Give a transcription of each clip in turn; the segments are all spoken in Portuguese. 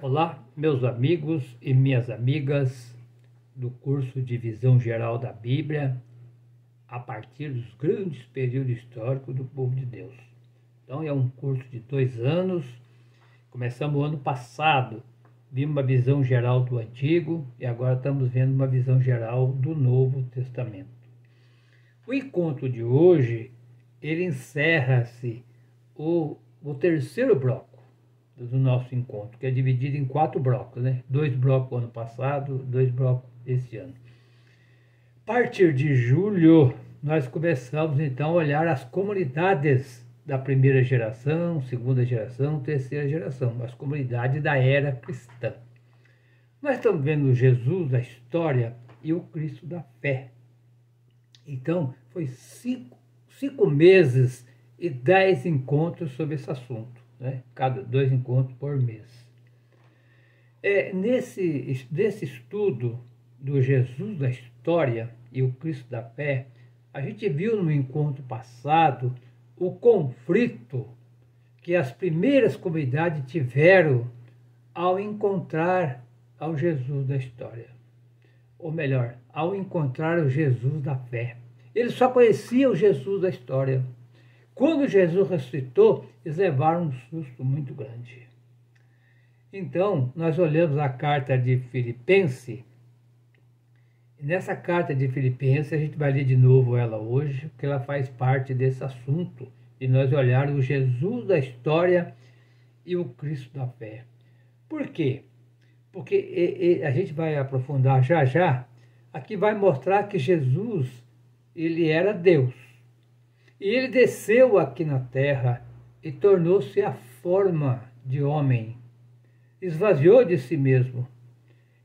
Olá, meus amigos e minhas amigas do curso de Visão Geral da Bíblia, a partir dos grandes períodos históricos do povo de Deus. Então, é um curso de 2 anos. Começamos o ano passado, vimos uma visão geral do Antigo e agora estamos vendo uma visão geral do Novo Testamento. O encontro de hoje, ele encerra-se o terceiro bloco do nosso encontro, que é dividido em 4 blocos, né? 2 blocos ano passado, 2 blocos esse ano. A partir de julho, nós começamos então a olhar as comunidades da primeira geração, segunda geração, terceira geração, as comunidades da era cristã. Nós estamos vendo Jesus da história e o Cristo da fé. Então, foi 5 meses e 10 encontros sobre esse assunto. Né? Cada 2 encontros por mês. Nesse estudo do Jesus da história e o Cristo da fé, a gente viu no encontro passado o conflito que as primeiras comunidades tiveram ao encontrar ao Jesus da história. Ou melhor, ao encontrar o Jesus da fé. Eles só conheciam o Jesus da história. Quando Jesus ressuscitou, eles levaram um susto muito grande. Então, nós olhamos a carta de Filipenses. E nessa carta de Filipenses, a gente vai ler de novo ela hoje, porque ela faz parte desse assunto, de nós olharmos o Jesus da história e o Cristo da fé. Por quê? Porque a gente vai aprofundar já já. Aqui vai mostrar que Jesus, ele era Deus. E ele desceu aqui na terra e tornou-se a forma de homem. Esvaziou de si mesmo.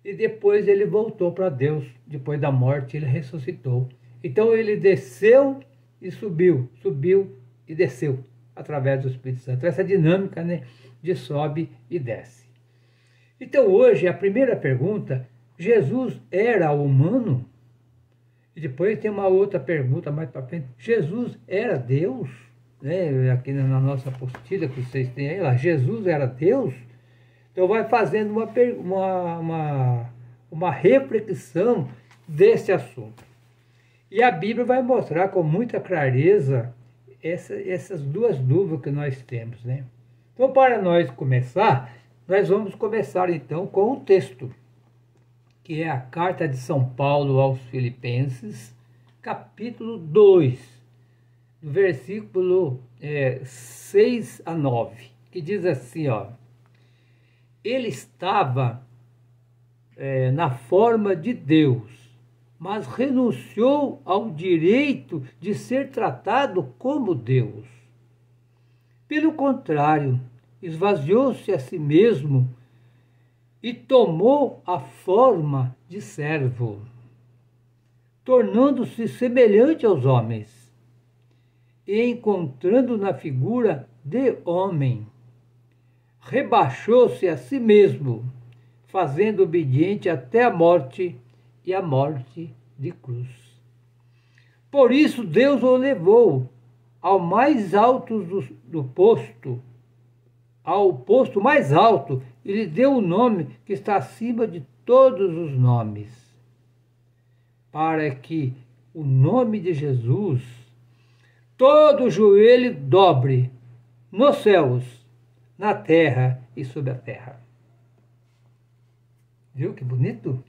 E depois ele voltou para Deus. Depois da morte ele ressuscitou. Então ele desceu e subiu. Subiu e desceu através do Espírito Santo. Essa dinâmica, né, de sobe e desce. Então hoje a primeira pergunta, Jesus era humano? E depois tem uma outra pergunta mais para frente. Jesus era Deus? Né? Aqui na nossa apostila que vocês têm aí, lá, Jesus era Deus? Então vai fazendo uma reflexão desse assunto. E a Bíblia vai mostrar com muita clareza essas 2 dúvidas que nós temos. Né? Então, para nós começar, nós vamos começar então com o texto, que é a carta de São Paulo aos Filipenses, capítulo 2, do versículo 6 a 9, que diz assim, ó: ele estava na forma de Deus, mas renunciou ao direito de ser tratado como Deus. Pelo contrário, esvaziou-se a si mesmo e tomou a forma de servo, tornando-se semelhante aos homens, e encontrando na figura de homem, rebaixou-se a si mesmo, fazendo obediente até a morte e a morte de cruz. Por isso Deus o levou ao mais alto do posto, ao posto mais alto, e lhe deu o nome que está acima de todos os nomes, para que o nome de Jesus todo joelho dobre, nos céus, na terra e sobre a terra. Viu que bonito?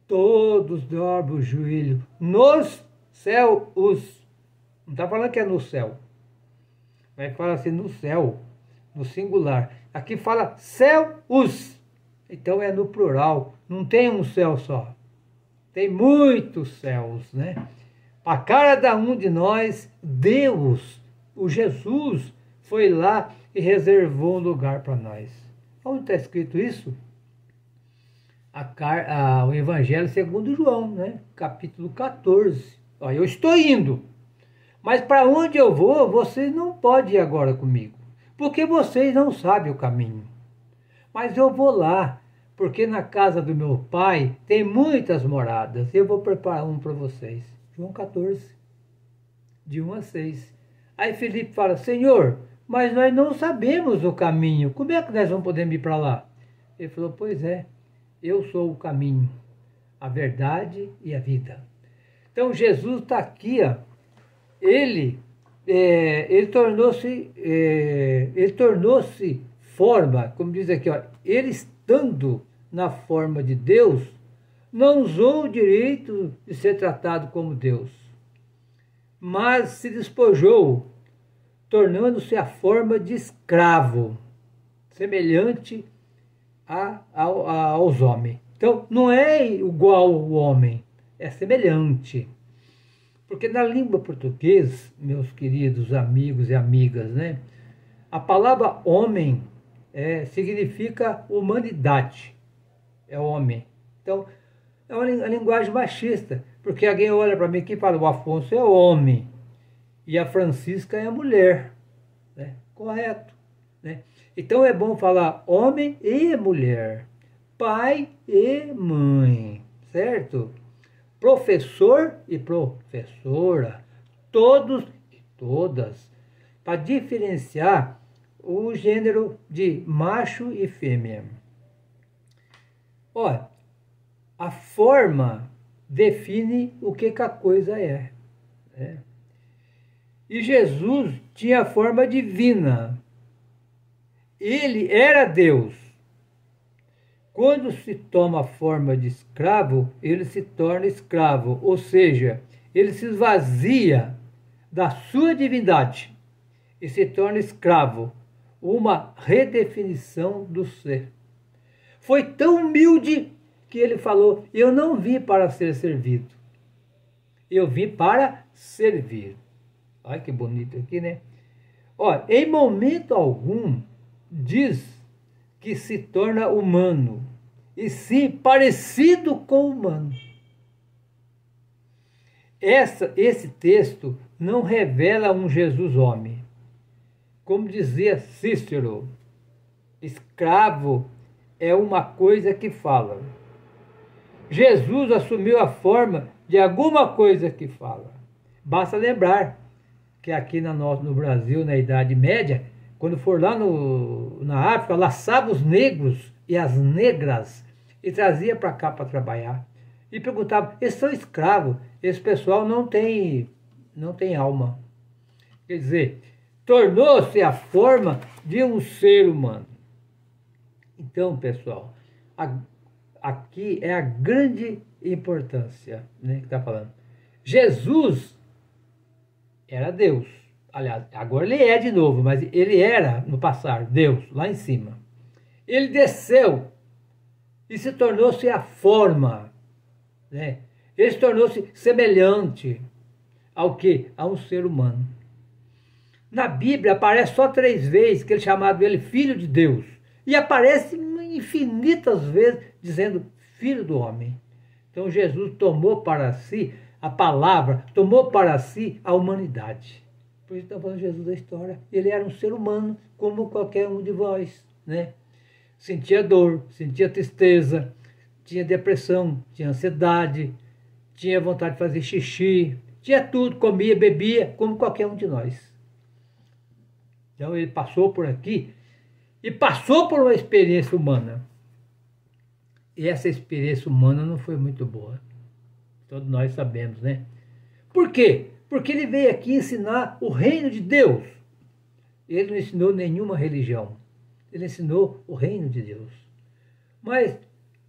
Todos dobram o joelho nos céus. Não está falando que é no céu, mas fala assim no céu, no singular. Aqui fala céus, então é no plural, não tem um céu só, tem muitos céus, né? Para cada um de nós, Deus, o Jesus, foi lá e reservou um lugar para nós. Onde está escrito isso? O Evangelho segundo João, né? Capítulo 14. Ó, eu estou indo, mas para onde eu vou, vocês não podem ir agora comigo, porque vocês não sabem o caminho. Mas eu vou lá, porque na casa do meu pai tem muitas moradas, eu vou preparar um para vocês. João 14, de 1 a 6. Aí Filipe fala: Senhor, mas nós não sabemos o caminho, como é que nós vamos poder ir para lá? Ele falou, pois é, eu sou o caminho, a verdade e a vida. Então Jesus está aqui, ó, ele tornou-se forma, como diz aqui, ó, ele estando na forma de Deus, não usou o direito de ser tratado como Deus, mas se despojou, tornando-se a forma de escravo, semelhante aos homens. Então, não é igual ao homem, é semelhante. Porque na língua portuguesa, meus queridos amigos e amigas, né, a palavra homem significa humanidade, é homem. Então, é uma linguagem machista, porque alguém olha para mim aqui e fala, o Afonso é homem, e a Francisca é mulher, né? Correto, né? Então é bom falar homem e mulher, pai e mãe, certo? Professor e professora, todos e todas, para diferenciar o gênero de macho e fêmea. Olha, a forma define o que a coisa é, né? E Jesus tinha a forma divina. Ele era Deus. Quando se toma a forma de escravo, ele se torna escravo, ou seja, ele se esvazia da sua divindade e se torna escravo, uma redefinição do ser. Foi tão humilde que ele falou, eu não vim para ser servido, eu vim para servir. Olha que bonito aqui, né? Olha, em momento algum diz que se torna humano, e sim parecido com o humano. Esse texto não revela um Jesus homem. Como dizia Cícero, escravo é uma coisa que fala. Jesus assumiu a forma de alguma coisa que fala. Basta lembrar que aqui no Brasil, na Idade Média, quando for lá na África, laçava os negros e as negras e trazia para cá para trabalhar. E perguntava, eles são escravos, esse pessoal não tem alma. Quer dizer, tornou-se a forma de um ser humano. Então, pessoal, aqui é a grande importância, né, que está falando. Jesus era Deus. Aliás, agora ele é de novo, mas ele era, no passado, Deus, lá em cima. Ele desceu e se tornou-se a forma, né? Ele se tornou-se semelhante ao quê? A um ser humano. Na Bíblia aparece só 3 vezes que ele é chamado ele Filho de Deus. E aparece infinitas vezes dizendo Filho do Homem. Então Jesus tomou para si a palavra, tomou para si a humanidade. Por isso estamos falando de Jesus da história. Ele era um ser humano como qualquer um de vós, né? Sentia dor, sentia tristeza, tinha depressão, tinha ansiedade, tinha vontade de fazer xixi, tinha tudo, comia, bebia, como qualquer um de nós. Então ele passou por aqui e passou por uma experiência humana. E essa experiência humana não foi muito boa. Todos nós sabemos, né? Por quê? Porque ele veio aqui ensinar o reino de Deus. Ele não ensinou nenhuma religião. Ele ensinou o reino de Deus. Mas,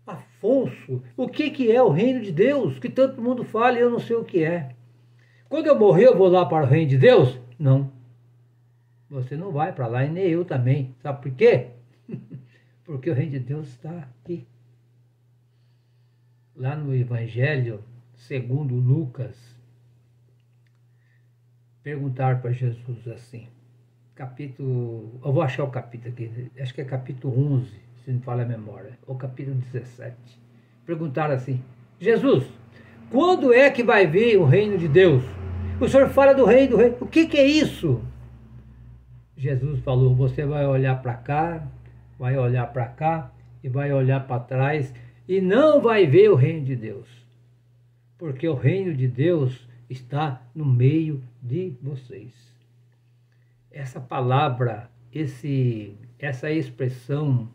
Afonso, o que é o reino de Deus? Que todo mundo fala e eu não sei o que é. Quando eu morrer, eu vou lá para o reino de Deus? Não. Você não vai para lá e nem eu também. Sabe por quê? Porque o reino de Deus está aqui. Lá no Evangelho, segundo Lucas, perguntaram para Jesus assim, eu vou achar o capítulo aqui, acho que é capítulo 11, se não me falha a memória, ou capítulo 17. Perguntaram assim, Jesus, quando é que vai vir o reino de Deus? O senhor fala do reino, o que é isso? Jesus falou, você vai olhar para cá, vai olhar para cá e vai olhar para trás e não vai ver o reino de Deus. Porque o reino de Deus está no meio de vocês. Essa palavra, essa expressão,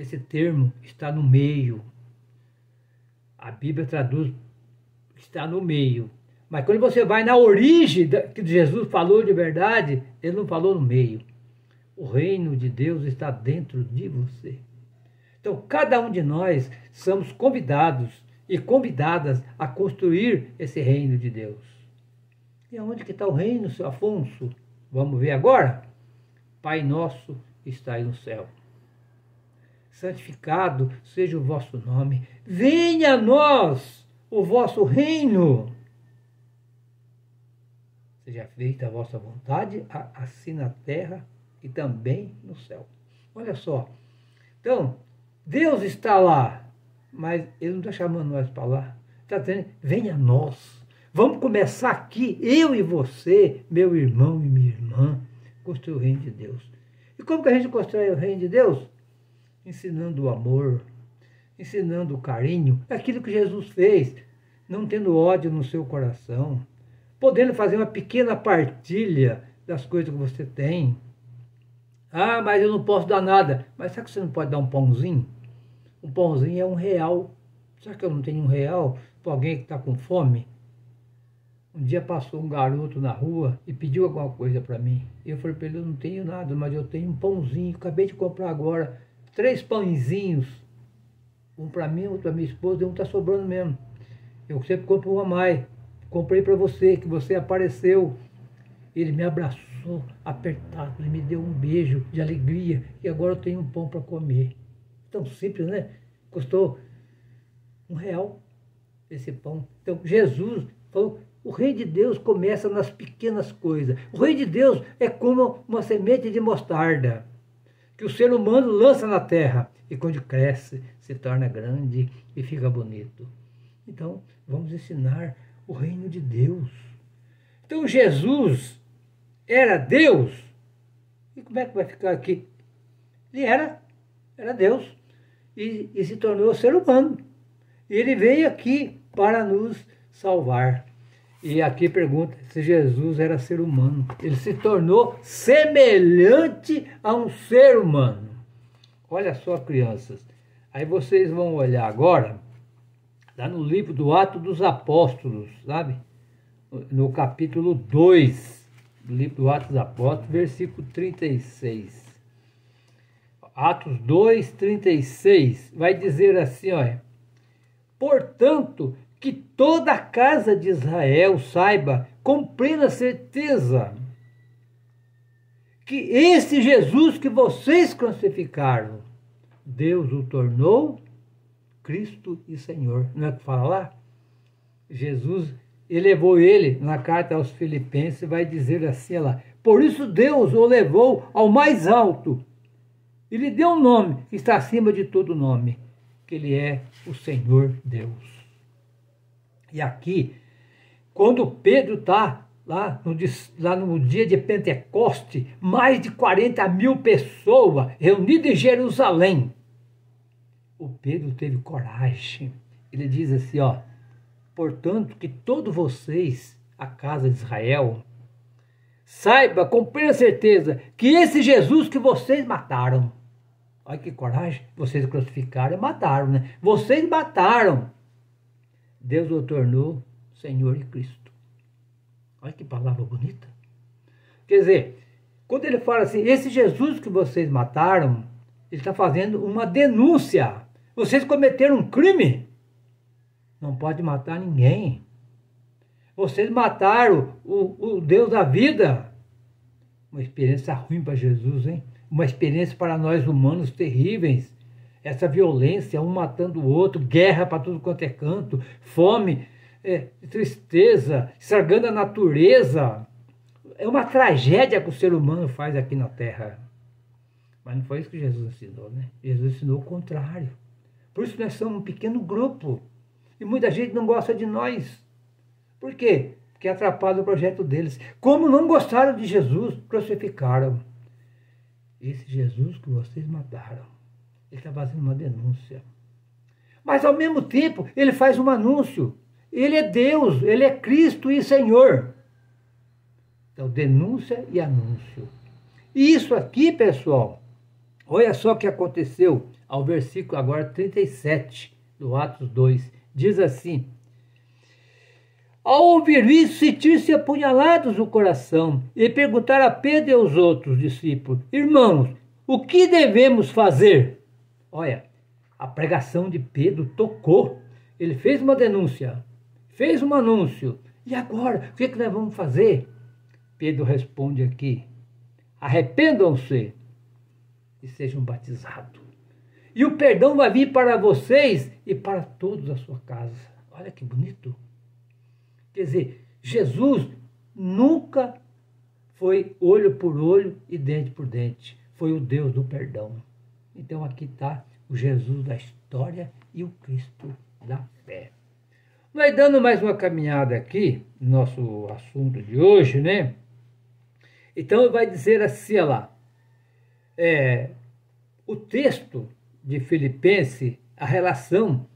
esse termo está no meio. A Bíblia traduz está no meio. Mas quando você vai na origem que Jesus falou de verdade, ele não falou no meio. O reino de Deus está dentro de você. Então, cada um de nós somos convidados e convidadas a construir esse reino de Deus. E aonde que está o reino, seu Afonso? Vamos ver agora? Pai nosso que estais no céu. Santificado seja o vosso nome. Venha a nós o vosso reino. Seja feita a vossa vontade, assim na terra e também no céu. Olha só. Então, Deus está lá, mas Ele não está chamando nós para lá. Está dizendo, venha a nós. Vamos começar aqui, eu e você, meu irmão e minha irmã, construir o reino de Deus. E como que a gente constrói o reino de Deus? Ensinando o amor, ensinando o carinho, aquilo que Jesus fez, não tendo ódio no seu coração, podendo fazer uma pequena partilha das coisas que você tem. Ah, mas eu não posso dar nada. Mas sabe que você não pode dar um pãozinho? Um pãozinho é R$1. Será que eu não tenho R$1 para alguém que está com fome? Um dia passou um garoto na rua e pediu alguma coisa para mim. Eu falei para ele, eu não tenho nada, mas eu tenho um pãozinho. Acabei de comprar agora 3 pãezinhos. Um para mim, outro para minha esposa e um está sobrando mesmo. Eu sempre compro um a mais. Comprei para você, que você apareceu. Ele me abraçou, apertado, ele me deu um beijo de alegria. E agora eu tenho um pão para comer. Tão simples, né? Custou R$1 esse pão. Então, Jesus falou, o reino de Deus começa nas pequenas coisas. O reino de Deus é como uma semente de mostarda, que o ser humano lança na terra. E quando cresce, se torna grande e fica bonito. Então, vamos ensinar o reino de Deus. Então, Jesus era Deus. E como é que vai ficar aqui? Ele era Deus. E se tornou ser humano. E ele veio aqui para nos salvar. E aqui pergunta se Jesus era ser humano. Ele se tornou semelhante a um ser humano. Olha só, crianças. Aí vocês vão olhar agora, lá no livro do Atos dos Apóstolos, sabe? No capítulo 2 do livro do Atos dos Apóstolos, versículo 36. Atos 2, 36, vai dizer assim, olha. Portanto, que toda a casa de Israel saiba com plena certeza que esse Jesus que vocês crucificaram, Deus o tornou Cristo e Senhor. Não é o que fala lá? Jesus elevou ele na carta aos Filipenses, vai dizer assim lá, por isso Deus o levou ao mais alto e lhe deu um nome que está acima de todo nome, que ele é o Senhor Deus. E aqui, quando Pedro está lá no dia de Pentecoste, mais de 40.000 pessoas reunidas em Jerusalém, o Pedro teve coragem. Ele diz assim, ó, portanto, que todos vocês, a casa de Israel, saiba com plena certeza que esse Jesus que vocês mataram, olha que coragem, vocês crucificaram e mataram, né? Vocês mataram. Deus o tornou Senhor e Cristo. Olha que palavra bonita. Quer dizer, quando ele fala assim, esse Jesus que vocês mataram, ele está fazendo uma denúncia. Vocês cometeram um crime. Não pode matar ninguém. Vocês mataram o Deus da vida. Uma experiência ruim para Jesus, hein? Uma experiência para nós humanos terríveis. Essa violência, um matando o outro, guerra para tudo quanto é canto, fome, tristeza, estragando a natureza. É uma tragédia que o ser humano faz aqui na Terra. Mas não foi isso que Jesus ensinou, né? Jesus ensinou o contrário. Por isso nós somos um pequeno grupo. E muita gente não gosta de nós. Por quê? Porque atrapalha o projeto deles. Como não gostaram de Jesus, crucificaram. Esse Jesus que vocês mataram. Ele está fazendo uma denúncia. Mas, ao mesmo tempo, ele faz um anúncio. Ele é Deus, ele é Cristo e Senhor. Então, denúncia e anúncio. E isso aqui, pessoal, olha só o que aconteceu ao versículo agora 37 do Atos 2. Diz assim: ao ouvir isso, sentiram-se apunhalados no coração e perguntaram a Pedro e aos outros discípulos: irmãos, o que devemos fazer? Olha, a pregação de Pedro tocou. Ele fez uma denúncia, fez um anúncio. E agora, o que nós vamos fazer? Pedro responde aqui: arrependam-se e sejam batizados. E o perdão vai vir para vocês e para todos a sua casa. Olha que bonito. Quer dizer, Jesus nunca foi olho por olho e dente por dente. Foi o Deus do perdão. Então aqui está o Jesus da história e o Cristo da fé. Nós dando mais uma caminhada aqui, no nosso assunto de hoje, né? Então vai dizer assim, olha lá, o texto de Filipenses, a relação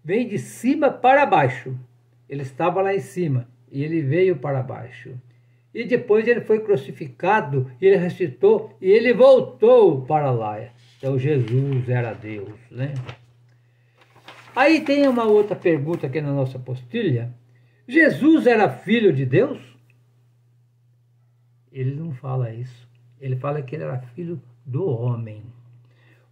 vem de cima para baixo. Ele estava lá em cima e ele veio para baixo. E depois ele foi crucificado, ele ressuscitou e ele voltou para lá. Então Jesus era Deus, né? Aí tem uma outra pergunta aqui na nossa apostila. Jesus era filho de Deus? Ele não fala isso. Ele fala que ele era filho do homem.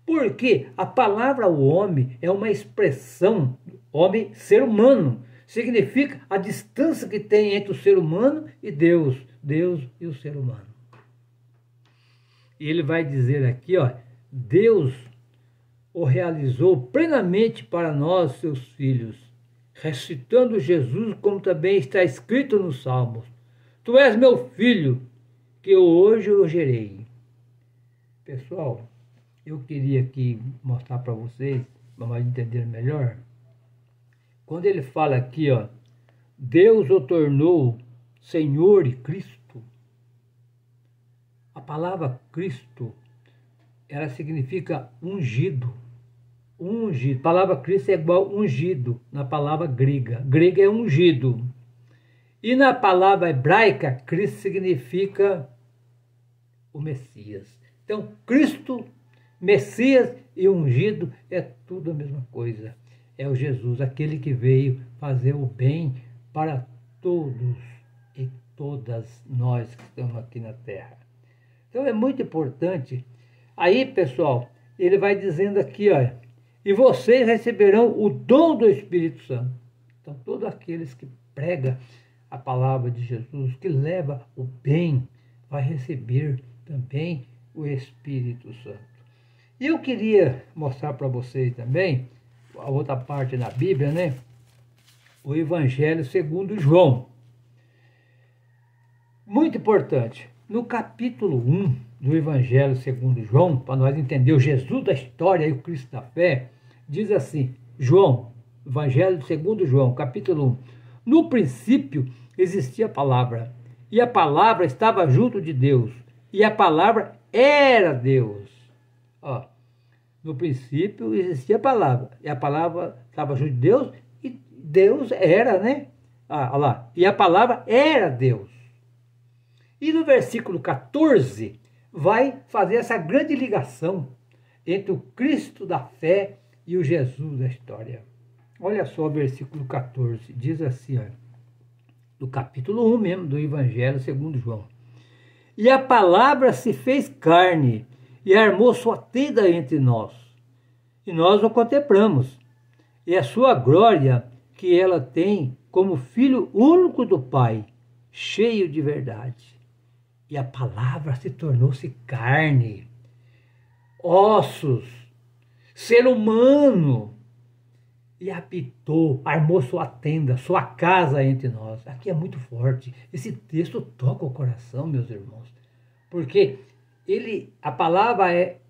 Porque a palavra o homem é uma expressão, homem, ser humano. Significa a distância que tem entre o ser humano e Deus. Deus e o ser humano. E ele vai dizer aqui, ó, Deus o realizou plenamente para nós, seus filhos, ressuscitando Jesus, como também está escrito nos Salmos. Tu és meu filho, que hoje eu gerei. Pessoal, eu queria aqui mostrar para vocês, para mais entender melhor. Quando ele fala aqui, ó, Deus o tornou Senhor e Cristo. A palavra Cristo, ela significa ungido. Ungido. A palavra Cristo é igual ungido na palavra grega. Grega é ungido. E na palavra hebraica, Cristo significa o Messias. Então, Cristo, Messias e ungido é tudo a mesma coisa. É o Jesus, aquele que veio fazer o bem para todos e todas nós que estamos aqui na Terra. Então é muito importante. Aí, pessoal, ele vai dizendo aqui, ó, e vocês receberão o dom do Espírito Santo. Então, todos aqueles que pregam a palavra de Jesus, que leva o bem, vai receber também o Espírito Santo. E eu queria mostrar para vocês também a outra parte da Bíblia, né? O Evangelho segundo João. Muito importante. No capítulo 1 do Evangelho segundo João, para nós entender o Jesus da história e o Cristo da fé, diz assim, João, Evangelho segundo João, capítulo 1. No princípio existia a palavra, e a palavra estava junto de Deus, e a palavra era Deus. Ó, no princípio existia a palavra, e a palavra estava junto de Deus, e Deus era, né? Olha lá, e a palavra era Deus. E no versículo 14, vai fazer essa grande ligação entre o Cristo da fé e o Jesus da história. Olha só o versículo 14, diz assim, ó, do capítulo 1 mesmo, do Evangelho segundo João. E a palavra se fez carne e armou sua tenda entre nós. E nós o contemplamos. E a sua glória que ela tem como filho único do Pai, cheio de verdade. E a palavra se tornou-se carne, ossos, ser humano, e habitou, armou sua tenda, sua casa entre nós. Aqui é muito forte. Esse texto toca o coração, meus irmãos, porque a palavra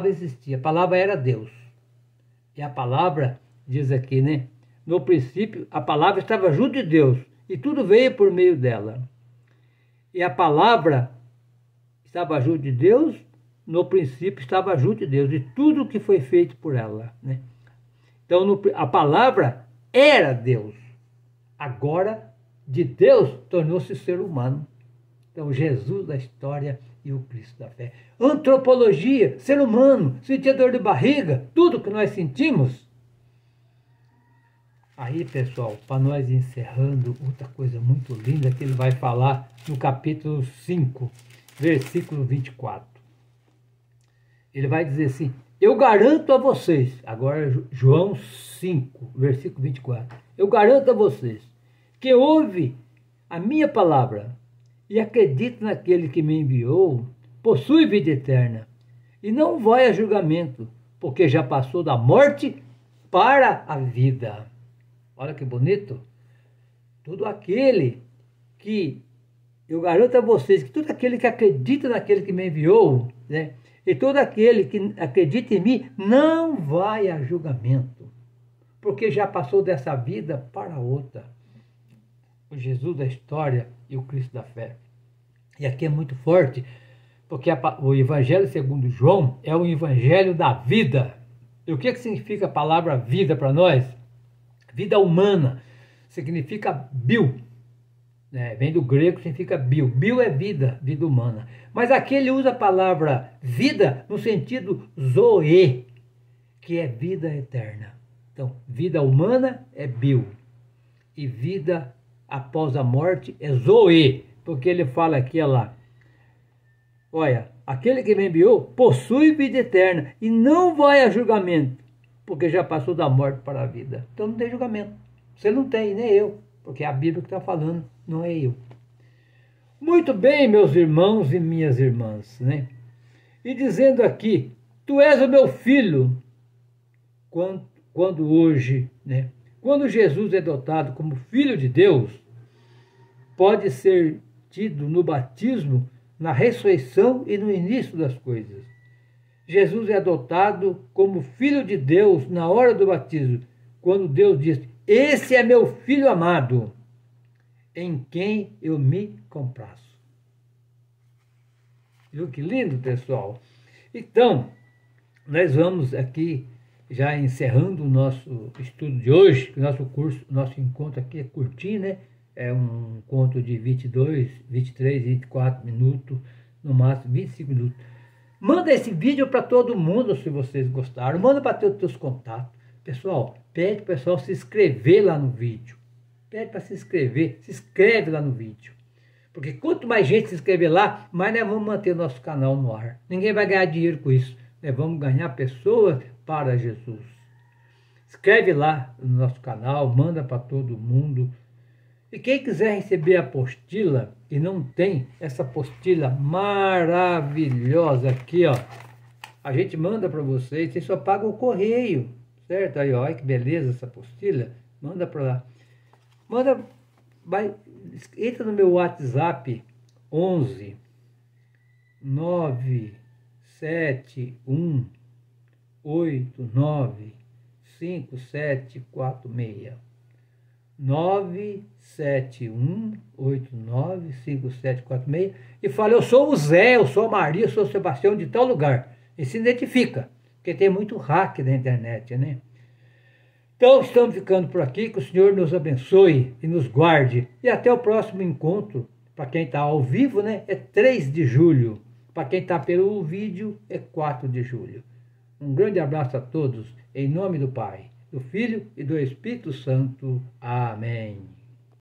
existia, a palavra era Deus. E a palavra diz aqui, né? No princípio, a palavra estava junto de Deus e tudo veio por meio dela. E a palavra estava junto de Deus, no princípio estava junto de Deus, e tudo que foi feito por ela, né? Então, a palavra era Deus. Agora, de Deus, tornou-se ser humano. Então, Jesus da história e o Cristo da fé. Antropologia, ser humano, sentir dor de barriga, tudo que nós sentimos. Aí, pessoal, para nós encerrando, outra coisa muito linda que ele vai falar no capítulo 5, versículo 24. Ele vai dizer assim: eu garanto a vocês, agora João 5, versículo 24, eu garanto a vocês, que ouve a minha palavra e acredita naquele que me enviou, possui vida eterna e não vai a julgamento, porque já passou da morte para a vida. Olha que bonito. Todo aquele que, eu garanto a vocês, que todo aquele que acredita naquele que me enviou, né, e todo aquele que acredita em mim, não vai a julgamento, porque já passou dessa vida para outra. O Jesus da história e o Cristo da fé. E aqui é muito forte, porque o Evangelho segundo João é o Evangelho da vida. E o que significa a palavra vida para nós? Vida humana significa bio, né? Vem do grego, significa bio. Bio é vida, vida humana. Mas aqui ele usa a palavra vida no sentido zoe, que é vida eterna. Então, vida humana é bio. E vida após a morte é zoe, porque ele fala aqui, olha lá, olha, aquele que me enviou possui vida eterna e não vai a julgamento, porque já passou da morte para a vida. Então não tem julgamento. Você não tem, nem eu, porque é a Bíblia que está falando, não é eu. Muito bem, meus irmãos e minhas irmãs, né? E dizendo aqui, tu és o meu filho, quando hoje, né? Quando Jesus é dotado como filho de Deus, pode ser tido no batismo, na ressurreição e no início das coisas. Jesus é adotado como filho de Deus na hora do batismo, quando Deus diz: esse é meu filho amado, em quem eu me comprazo. Viu que lindo, pessoal? Então, nós vamos aqui, já encerrando o nosso estudo de hoje, que o nosso curso, nosso encontro aqui é curtinho, né? É um encontro de 22, 23, 24 minutos, no máximo 25 minutos. Manda esse vídeo para todo mundo se vocês gostaram. Manda para ter os teus contatos. Pessoal, pede para o pessoal se inscrever lá no vídeo. Pede para se inscrever. Se inscreve lá no vídeo. Porque quanto mais gente se inscrever lá, mais nós vamos manter o nosso canal no ar. Ninguém vai ganhar dinheiro com isso. Nós vamos ganhar pessoas para Jesus. Inscreve lá no nosso canal. Manda para todo mundo. E quem quiser receber a apostila e não tem essa apostila maravilhosa aqui, ó, a gente manda para vocês, vocês só pagam o correio, certo? Aí, ó, olha que beleza essa apostila, manda para lá. Entra no meu WhatsApp 11 971 89 5746. 971895746 e fala: eu sou o Zé, eu sou a Maria, eu sou o Sebastião de tal lugar. E se identifica, porque tem muito hack na internet, né? Então estamos ficando por aqui, que o Senhor nos abençoe e nos guarde. E até o próximo encontro, para quem está ao vivo, né? É 3 de julho. Para quem está pelo vídeo, é 4 de julho. Um grande abraço a todos, em nome do Pai, do Filho e do Espírito Santo. Amém.